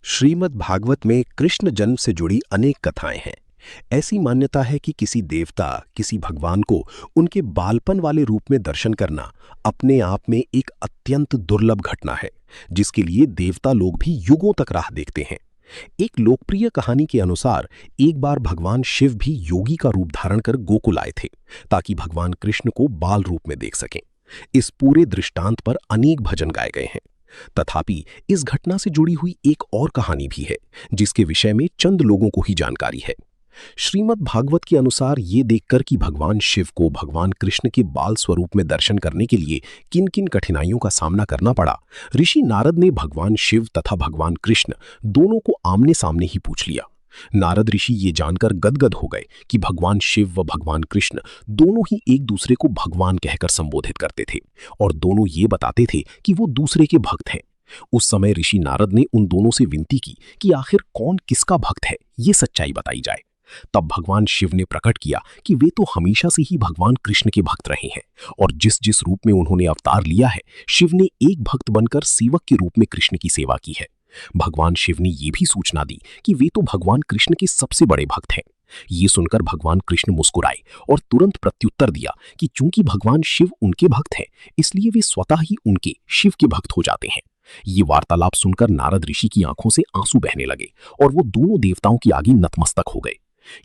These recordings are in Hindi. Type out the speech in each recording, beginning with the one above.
श्रीमद् भागवत में कृष्ण जन्म से जुड़ी अनेक कथाएं हैं। ऐसी मान्यता है कि किसी देवता, किसी भगवान को उनके बालपन वाले रूप में दर्शन करना अपने आप में एक अत्यंत दुर्लभ घटना है, जिसके लिए देवता लोग भी युगों तक राह देखते हैं। एक लोकप्रिय कहानी के अनुसार एक बार भगवान शिव भी योगी का रूप धारण कर गोकुल आए थे, ताकि भगवान कृष्ण को बाल रूप में देख सकें। इस पूरे दृष्टांत पर अनेक भजन गाए गए हैं। तथापि इस घटना से जुड़ी हुई एक और कहानी भी है, जिसके विषय में चंद लोगों को ही जानकारी है। श्रीमद् भागवत के अनुसार ये देखकर कि भगवान शिव को भगवान कृष्ण के बाल स्वरूप में दर्शन करने के लिए किन किन कठिनाइयों का सामना करना पड़ा, ऋषि नारद ने भगवान शिव तथा भगवान कृष्ण दोनों को आमने सामने ही पूछ लिया। नारद ऋषि ये जानकर गदगद हो गए कि भगवान शिव व भगवान कृष्ण दोनों ही एक दूसरे को भगवान कहकर संबोधित करते थे और दोनों ये बताते थे कि वो दूसरे के भक्त हैं। उस समय ऋषि नारद ने उन दोनों से विनती की कि आखिर कौन किसका भक्त है, ये सच्चाई बताई जाए। तब भगवान शिव ने प्रकट किया कि वे तो हमेशा से ही भगवान कृष्ण के भक्त रहे हैं और जिस जिस रूप में उन्होंने अवतार लिया है, शिव ने एक भक्त बनकर सेवक के रूप में कृष्ण की सेवा की है। भगवान शिव ने यह भी सूचना दी कि वे तो भगवान कृष्ण के सबसे बड़े भक्त हैं। ये सुनकर भगवान कृष्ण मुस्कुराए और तुरंत प्रत्युत्तर दिया कि चूंकि भगवान शिव उनके भक्त हैं, इसलिए वे स्वतः ही उनके शिव के भक्त हो जाते हैं। ये वार्तालाप सुनकर नारद ऋषि की आंखों से आंसू बहने लगे और वो दोनों देवताओं के आगे नतमस्तक हो गए।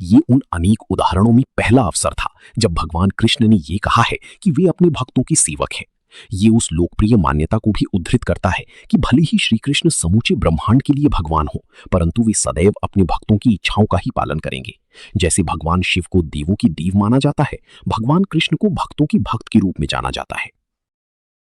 ये उन अनेक उदाहरणों में पहला अवसर था जब भगवान कृष्ण ने ये कहा है कि वे अपने भक्तों के सेवक हैं। ये उस लोकप्रिय मान्यता को भी उद्धृत करता है कि भले ही श्री कृष्ण समूचे ब्रह्मांड के लिए भगवान हो, परंतु वे सदैव अपने भक्तों की इच्छाओं का ही पालन करेंगे। जैसे भगवान शिव को देवों की देव माना जाता है, भगवान कृष्ण को भक्तों की भक्त के रूप में जाना जाता है।